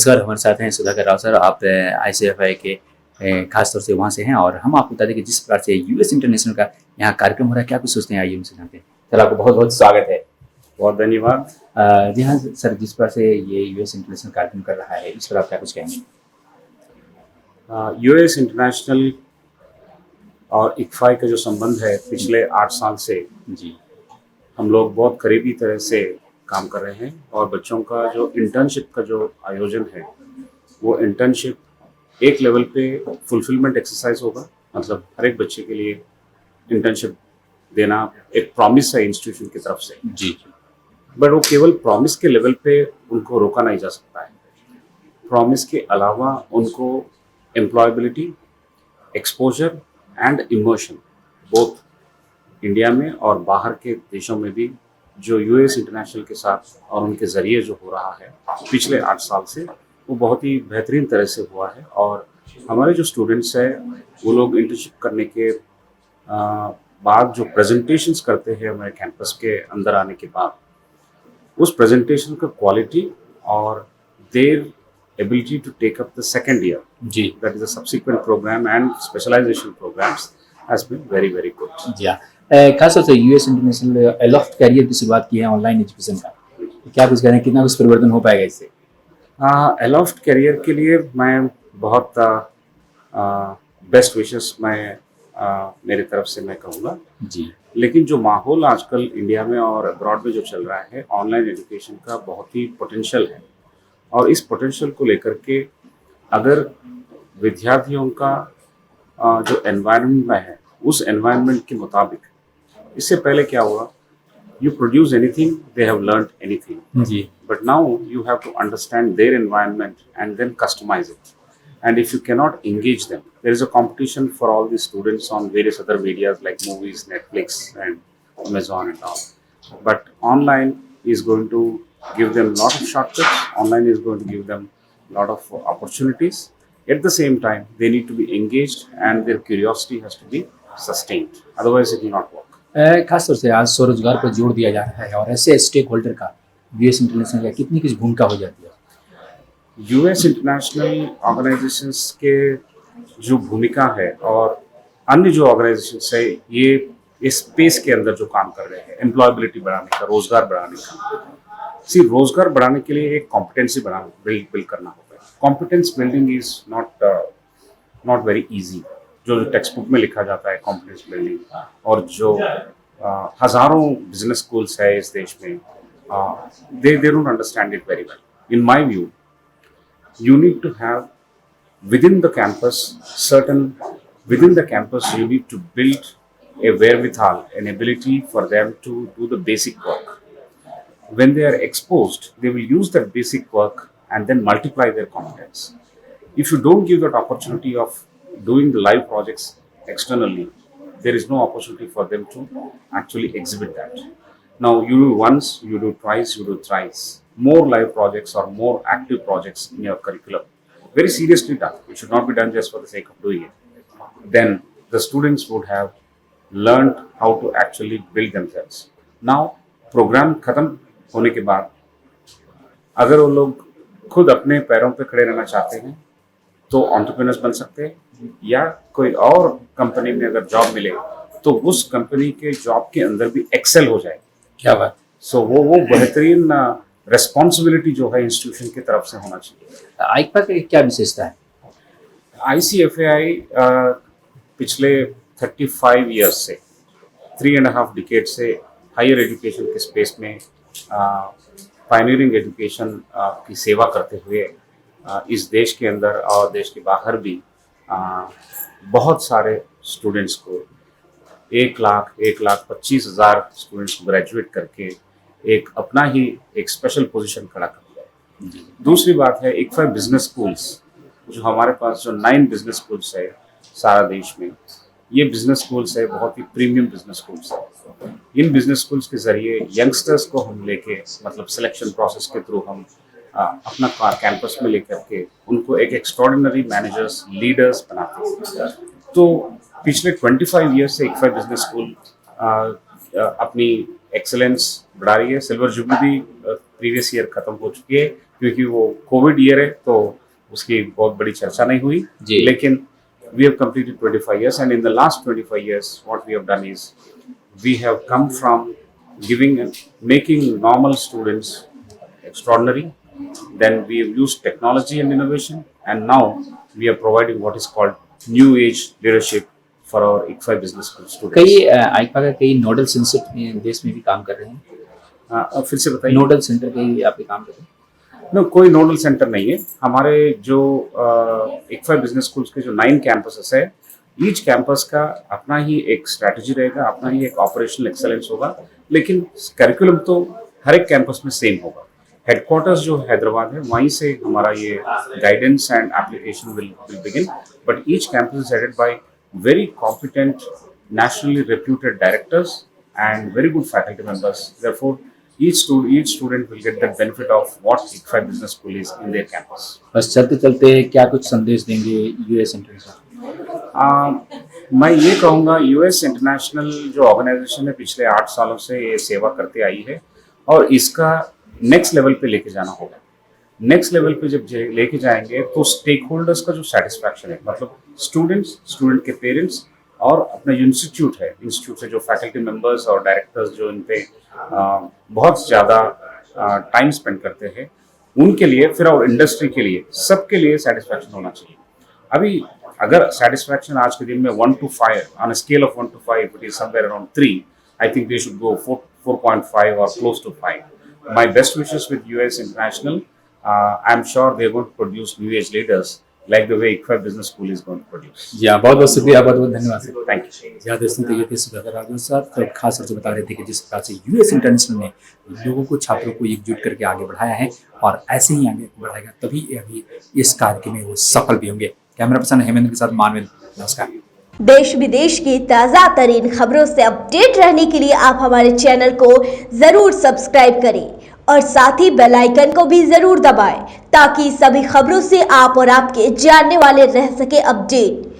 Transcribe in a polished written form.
नमस्कार, हमारे साथ हैं सुधाकर राव सर। आप आईसीएफआई के खास तौर से वहाँ से हैं और हम आपको बता दें कि जिस प्रकार से यूएस इंटरनेशनल का यहाँ कार्यक्रम हो रहा है, क्या कुछ सोचते हैं, आइए उनसे जानते हैं। सर, आपको बहुत बहुत स्वागत है। बहुत धन्यवाद। जी हाँ सर, जिस प्रकार से ये यूएस इंटरनेशनल कार्यक्रम कर रहा है, इस पर आप क्या कुछ कहेंगे? यूएस इंटरनेशनल और इक्फाई का जो संबंध है पिछले 8 साल से जी हम लोग बहुत करीबी तरह से काम कर रहे हैं और बच्चों का जो इंटर्नशिप का जो आयोजन है वो इंटर्नशिप एक लेवल पे फुलफिलमेंट एक्सरसाइज होगा। मतलब हर एक बच्चे के लिए इंटर्नशिप देना एक प्रॉमिस है इंस्टीट्यूशन की तरफ से। जी बट वो केवल प्रॉमिस के लेवल पे उनको रोका नहीं जा सकता है। प्रॉमिस के अलावा उनको employability, exposure and immersion both India में और बाहर के देशों में भी जो यूएस इंटरनेशनल के साथ और उनके ज़रिए जो हो रहा है पिछले 8 साल से वो बहुत ही बेहतरीन तरह से हुआ है। और हमारे जो स्टूडेंट्स हैं वो लोग इंटर्नशिप करने के बाद जो प्रेजेंटेशंस करते हैं हमारे कैंपस के अंदर आने के बाद, उस प्रेजेंटेशन का क्वालिटी और their ability to take up the second year, जी that is the subsequent program and specialization programs, has been very very good. जी हाँ, खास तौर से यूएस इंटरनेशनल एलॉफ्ट कैरियर की शुरुआत की है ऑनलाइन एजुकेशन का। क्या कुछ कह रहे हैं, कितना कुछ परिवर्तन हो पाएगा इससे? एलॉफ्ट कैरियर के लिए मैं बहुत बेस्ट विशेस मैं मेरी तरफ से मैं कहूँगा जी लेकिन जो माहौल आजकल इंडिया में और अब्रॉड में जो चल रहा है, ऑनलाइन एजुकेशन का बहुत ही पोटेंशियल है और इस पोटेंशियल को लेकर के अगर विद्यार्थियों का जो एनवायरनमेंट में है उस एनवायरनमेंट के मुताबिक, इससे पहले क्या हुआ, you produce anything, they have learned anything. Ji But now you have to understand their environment and then customize it. And if you cannot engage them, there is a competition for all the students on various other medias like movies, Netflix, and Amazon and all. But online is going to give them a lot of shortcuts. Online is going to give them a lot of opportunities. At the same time, they need to be engaged and their curiosity has to be sustained. Otherwise, it will not work. खास तौर से आज स्वरोजगार पर जोर दिया जा रहा है और ऐसे स्टेक होल्डर का यूएस इंटरनेशनल का कितनी कुछ भूमिका हो जाती है? यूएस इंटरनेशनल ऑर्गेनाइजेशंस के जो भूमिका है और अन्य जो ऑर्गेनाइजेशंस है ये इस स्पेस के अंदर जो काम कर रहे हैं, एम्प्लॉयबिलिटी बढ़ाने का, रोजगार बढ़ाने का। रोजगार बढ़ाने के लिए एक कॉम्पिटेंसी बिल्ड करना होगा। Competence building is not very easy. जो टेक्स्ट बुक में लिखा जाता है कॉम्पिटेंस बिल्डिंग, और जो हजारों बिजनेस स्कूल्स है इस देश में, they don't understand it very well. In my view, you need to have within the campus you need to build a wherewithal, an ability for them to do the basic work. When they are exposed, they will use that basic work and then multiply their competence. If you don't give that opportunity of doing the live projects externally, there is no opportunity for them to actually exhibit that. Now, you do once, you do twice, you do thrice. More live projects or more active projects in your curriculum. Very seriously done. It should not be done just for the sake of doing it. Then the students would have learned how to actually build themselves. Now, program खत्म होने के बाद अगर वो लोग खुद अपने पैरों पे खड़े रहना चाहते हैं तो एंटरप्रेन्योर्स बन सकते हैं, या कोई और कंपनी में अगर जॉब मिले तो उस कंपनी के जॉब के अंदर भी एक्सेल हो जाए। क्या बात। सो वो बेहतरीन रिस्पॉन्सिबिलिटी जो है इंस्टीट्यूशन की तरफ से होना चाहिए। आईक्पा की क्या विशेषता है? आईसीएफएआई पिछले 35 ईयर्स से 3.5 डिकेड से हायर एजुकेशन के स्पेस में पायनियरिंग एजुकेशन की सेवा करते हुए इस देश के अंदर और देश के बाहर भी बहुत सारे स्टूडेंट्स को 1,25,000 स्टूडेंट्स को ग्रेजुएट करके एक अपना ही एक स्पेशल पोजीशन खड़ा कर दिया है। दूसरी बात है इक्फाई बिजनेस स्कूल्स, जो हमारे पास जो 9 बिजनेस स्कूल्स है सारा देश में, ये बिजनेस स्कूल्स है बहुत ही प्रीमियम बिजनेस स्कूल्स है। इन बिजनेस स्कूल्स के जरिए यंगस्टर्स को हम लेके, मतलब सिलेक्शन प्रोसेस के थ्रू हम अपना कैंपस में लेकर के उनको एक एक्स्ट्रॉर्डिनरी मैनेजर्स, लीडर्स बनाते हैं। तो पिछले 25 ईयर्स से इक्फाई बिजनेस स्कूल अपनी एक्सेलेंस बढ़ा रही है। सिल्वर जुबली प्रीवियस ईयर खत्म हो चुकी है, क्योंकि वो कोविड ईयर है तो उसकी बहुत बड़ी चर्चा नहीं हुई, जी। लेकिन we have completed 25 years, and in the last 25 years what we have done is we have come from making normal students extraordinary, then we have used technology and innovation, and now we are providing what is called new age leadership for our ICFI business school students. कई आईपा का कई nodal centre देश में भी काम कर रहे हैं, फिर से बताइए। नोडल सेंटर के ही आप भी काम कर रहे हैं? नो, कोई नोडल सेंटर नहीं है। हमारे जो ICFI बिजनेस स्कूल्स के जो 9 कैंपसेस है, ईच कैंपस का अपना ही एक स्ट्रैटेजी रहेगा, अपना ही एक ऑपरेशनल एक्सेलेंस होगा, लेकिन करिकुलम तो हर एक कैंपस में सेम होगा। हेडक्वार्टर्स जो हैदराबाद है, वहीं से हमारा ये guidance and application will begin, but each campus is headed by very competent, nationally reputed directors and very good faculty members. Therefore, each student will get the benefit of what ICFI Business School is in their campus. बस चलते चलते क्या कुछ संदेश देंगे US international? मैं ये कहूँगा, यूएस इंटरनेशनल जो ऑर्गेनाइजेशन है पिछले 8 सालों से ये सेवा करते आई है और इसका नेक्स्ट लेवल पे लेके जाना होगा। नेक्स्ट लेवल पे जब लेके जाएंगे तो स्टेक होल्डर्स का जो सेटिस्फैक्शन है, मतलब स्टूडेंट के पेरेंट्स और अपना इंस्टीट्यूट से जो फैकल्टी मेंबर्स और डायरेक्टर्स जो इन पे बहुत ज़्यादा टाइम स्पेंड करते हैं, उनके लिए, फिर और इंडस्ट्री के लिए, सबके लिए सेटिस्फैक्शन होना चाहिए। अभी अगर सेटिस्फैक्शन आज के दिन में 1 to 5 on a scale of 1 to 5 it is somewhere around 3, I think they should go 4.5 और close to 5. My best wishes with US International. I'm sure they're going to produce new age leaders like the way ICFI Business School is going to produce. जी हाँ, बहुत बहुत शुक्रिया, बहुत बहुत धन्यवाद sir. Thank you. यहाँ दोस्तों तो ये थे सुधाकर राघवन साहब, तो खास तौर से बता रहे थे कि जिस प्रकार से यूएस इंटरनेशनल ने लोगों को, छात्रों को एकजुट करके आगे बढ़ाया है और ऐसे ही आगे बढ़ाएगा, तभी अभी इस कार्य में वो सफल भी होंगे। कैमरा पर्सन हेमेंद्र के साथ मानवेल, नमस्कार। देश विदेश की ताज़ा तरीन खबरों से अपडेट रहने के लिए आप हमारे चैनल को जरूर सब्सक्राइब करें और साथ ही बेल आइकन को भी जरूर दबाएं ताकि सभी खबरों से आप और आपके जानने वाले रह सके अपडेट।